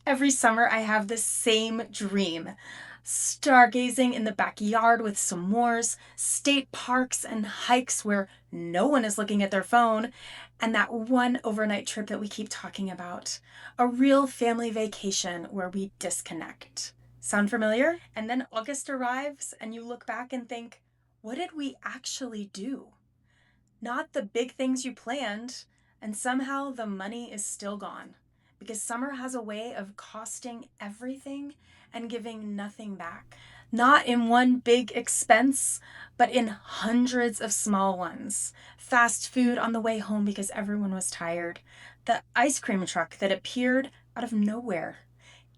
Every summer, I have the same dream. Stargazing in the backyard with s'mores, state parks and hikes where no one is looking at their phone, and that one overnight trip that we keep talking about. A real family vacation where we disconnect. Sound familiar? And then August arrives, and you look back and think, what did we actually do? Not the big things you planned, and somehow the money is still gone. Because summer has a way of costing everything and giving nothing back. Not in one big expense, but in hundreds of small ones. Fast food on the way home because everyone was tired. The ice cream truck that appeared out of nowhere.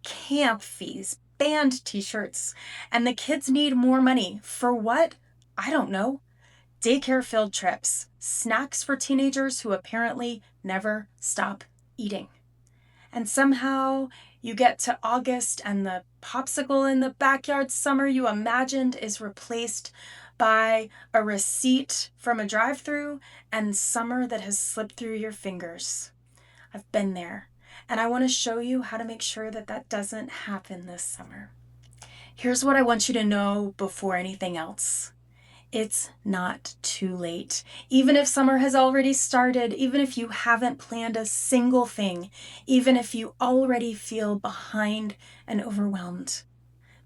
Camp fees, band t-shirts, and the kids need more money. For what? I don't know. Daycare field trips, snacks for teenagers who apparently never stop eating. And somehow you get to August and the popsicle in the backyard summer you imagined is replaced by a receipt from a drive-thru and summer that has slipped through your fingers. I've been there, and I want to show you how to make sure that that doesn't happen this summer. Here's what I want you to know before anything else. It's not too late. Even if summer has already started, even if you haven't planned a single thing, even if you already feel behind and overwhelmed.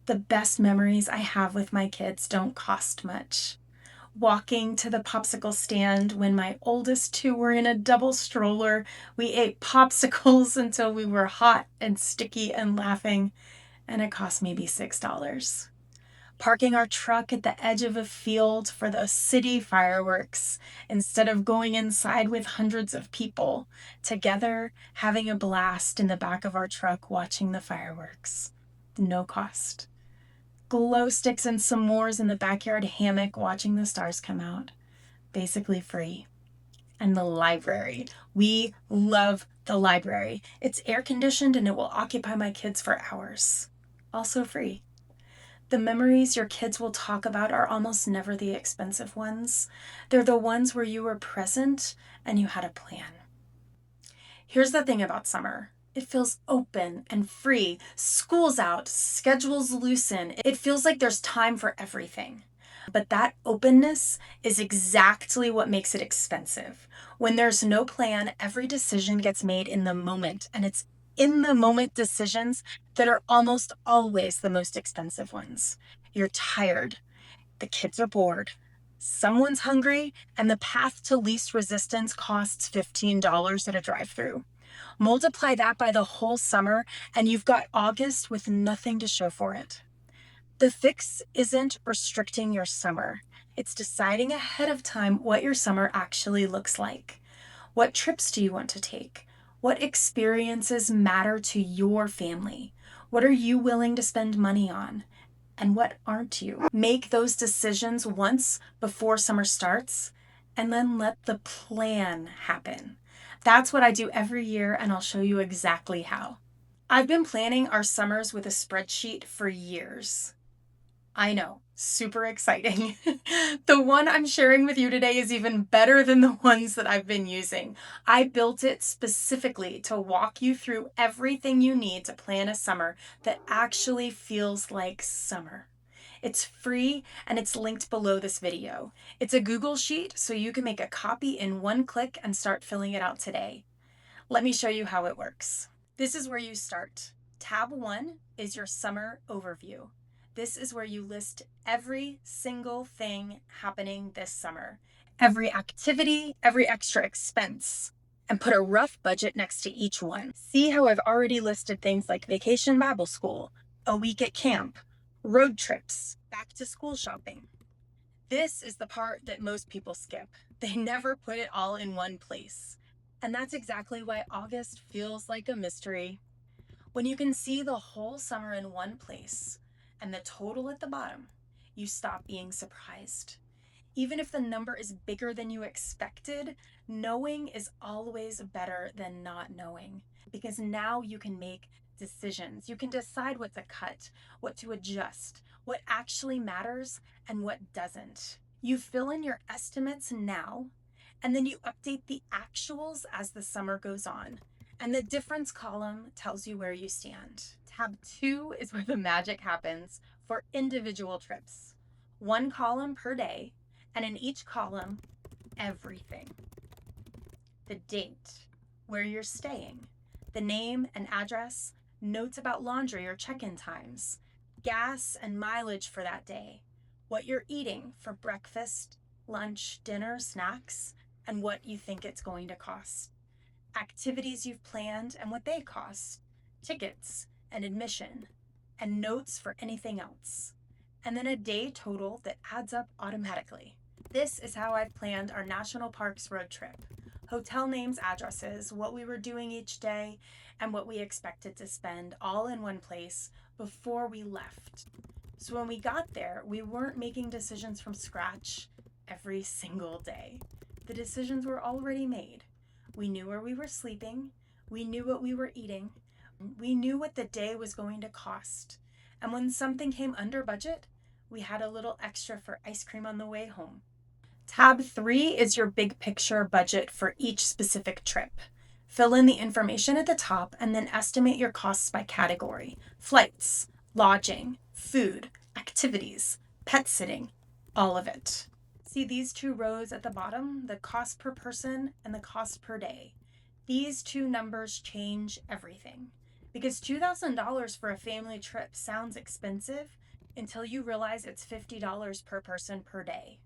The best memories I have with my kids don't cost much. Walking to the popsicle stand when my oldest two were in a double stroller, we ate popsicles until we were hot and sticky and laughing, and it cost maybe $6. Parking our truck at the edge of a field for the city fireworks instead of going inside with hundreds of people, together having a blast in the back of our truck watching the fireworks. No cost. Glow sticks and s'mores in the backyard hammock watching the stars come out. Basically free. And the library. We love the library. It's air conditioned and it will occupy my kids for hours. Also free. The memories your kids will talk about are almost never the expensive ones. They're the ones where you were present and you had a plan. Here's the thing about summer. It feels open and free. School's out, schedules loosen. It feels like there's time for everything. But that openness is exactly what makes it expensive. When there's no plan, every decision gets made in the moment, and it's in the moment decisions that are almost always the most expensive ones. You're tired, the kids are bored, someone's hungry, and the path to least resistance costs $15 at a drive-thru. Multiply that by the whole summer, and you've got August with nothing to show for it. The fix isn't restricting your summer. It's deciding ahead of time what your summer actually looks like. What trips do you want to take? What experiences matter to your family? What are you willing to spend money on? And what aren't you? Make those decisions once before summer starts, and then let the plan happen. That's what I do every year, and I'll show you exactly how. I've been planning our summers with a spreadsheet for years. I know, super exciting. The one I'm sharing with you today is even better than the ones that I've been using. I built it specifically to walk you through everything you need to plan a summer that actually feels like summer. It's free and it's linked below this video. It's a Google Sheet, so you can make a copy in one click and start filling it out today. Let me show you how it works. This is where you start. Tab 1 is your summer overview. This is where you list every single thing happening this summer, every activity, every extra expense, and put a rough budget next to each one. See how I've already listed things like vacation Bible school, a week at camp, road trips, back to school shopping. This is the part that most people skip. They never put it all in one place. And that's exactly why August feels like a mystery. When you can see the whole summer in one place, and the total at the bottom, you stop being surprised. Even if the number is bigger than you expected, knowing is always better than not knowing, because now you can make decisions. You can decide what to cut, what to adjust, what actually matters, and what doesn't. You fill in your estimates now, and then you update the actuals as the summer goes on. And the difference column tells you where you stand. Tab 2 is where the magic happens for individual trips. One column per day, and in each column, everything. The date, where you're staying, the name and address, notes about laundry or check-in times, gas and mileage for that day, what you're eating for breakfast, lunch, dinner, snacks, and what you think it's going to cost, activities you've planned and what they cost, tickets and admission, and notes for anything else, and then a day total that adds up automatically. This is how I've planned our National Parks road trip. Hotel names, addresses, what we were doing each day, and what we expected to spend all in one place before we left. So when we got there, we weren't making decisions from scratch every single day. The decisions were already made. We knew where we were sleeping. We knew what we were eating. We knew what the day was going to cost. And when something came under budget, we had a little extra for ice cream on the way home. Tab 3 is your big picture budget for each specific trip. Fill in the information at the top and then estimate your costs by category: flights, lodging, food, activities, pet sitting, all of it. See these two rows at the bottom, the cost per person and the cost per day. These two numbers change everything, because $2,000 for a family trip sounds expensive until you realize it's $50 per person per day.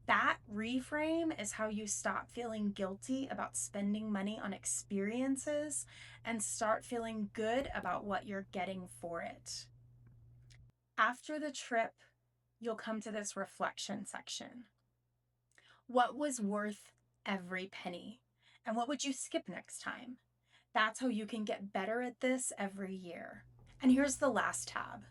That reframe is how you stop feeling guilty about spending money on experiences and start feeling good about what you're getting for it. After the trip, you'll come to this reflection section. What was worth every penny? And what would you skip next time? That's how you can get better at this every year. And here's the last tab.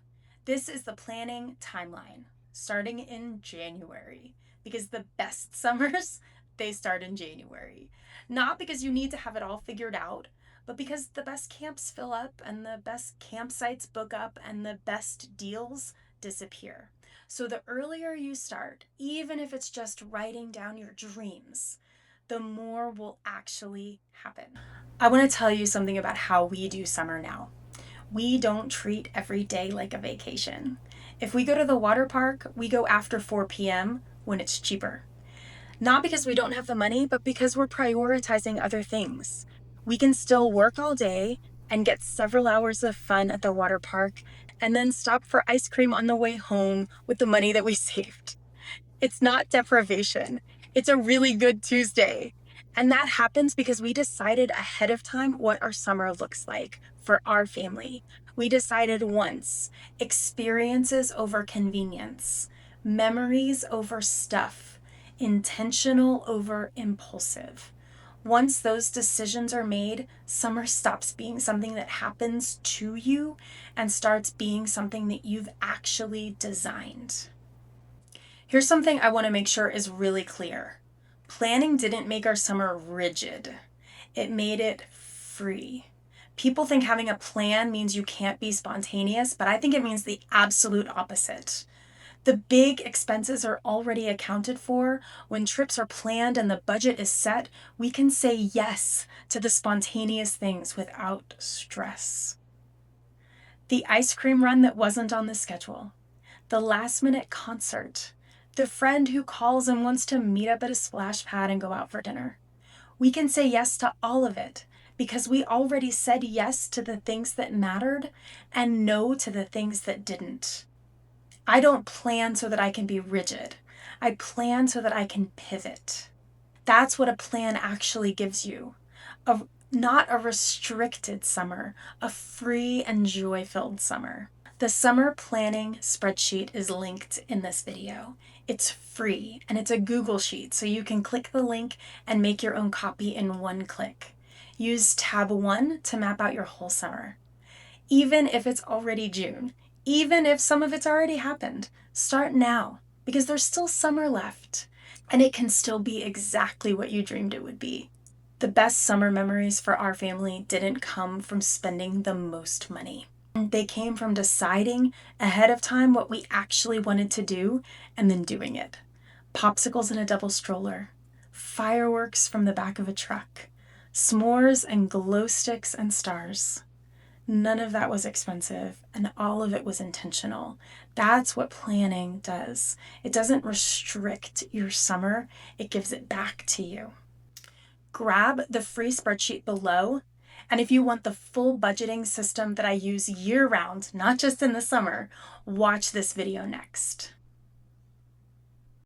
This is the planning timeline, starting in January, because the best summers, they start in January. Not because you need to have it all figured out, but because the best camps fill up and the best campsites book up and the best deals disappear. So the earlier you start, even if it's just writing down your dreams, the more will actually happen. I want to tell you something about how we do summer now. We don't treat every day like a vacation. If we go to the water park, we go after 4 p.m. when it's cheaper. Not because we don't have the money, but because we're prioritizing other things. We can still work all day and get several hours of fun at the water park and then stop for ice cream on the way home with the money that we saved. It's not deprivation. It's a really good Tuesday. And that happens because we decided ahead of time what our summer looks like for our family. We decided once: experiences over convenience, memories over stuff, intentional over impulsive. Once those decisions are made, summer stops being something that happens to you and starts being something that you've actually designed. Here's something I want to make sure is really clear. Planning didn't make our summer rigid. It made it free. People think having a plan means you can't be spontaneous, but I think it means the absolute opposite. The big expenses are already accounted for. When trips are planned and the budget is set, we can say yes to the spontaneous things without stress. The ice cream run that wasn't on the schedule, the last-minute concert, the friend who calls and wants to meet up at a splash pad and go out for dinner. We can say yes to all of it because we already said yes to the things that mattered and no to the things that didn't. I don't plan so that I can be rigid. I plan so that I can pivot. That's what a plan actually gives you. Not a restricted summer, a free and joy-filled summer. The summer planning spreadsheet is linked in this video. It's free and it's a Google Sheet, so you can click the link and make your own copy in one click. Use tab 1 to map out your whole summer. Even if it's already June, even if some of it's already happened, start now because there's still summer left and it can still be exactly what you dreamed it would be. The best summer memories for our family didn't come from spending the most money. They came from deciding ahead of time what we actually wanted to do and then doing it. Popsicles in a double stroller, fireworks from the back of a truck, S'mores and glow sticks and stars. None of that was expensive, and all of it was intentional. That's what planning does. It doesn't restrict your summer, it gives it back to you. Grab the free spreadsheet below. And if you want the full budgeting system that I use year round, not just in the summer, watch this video next.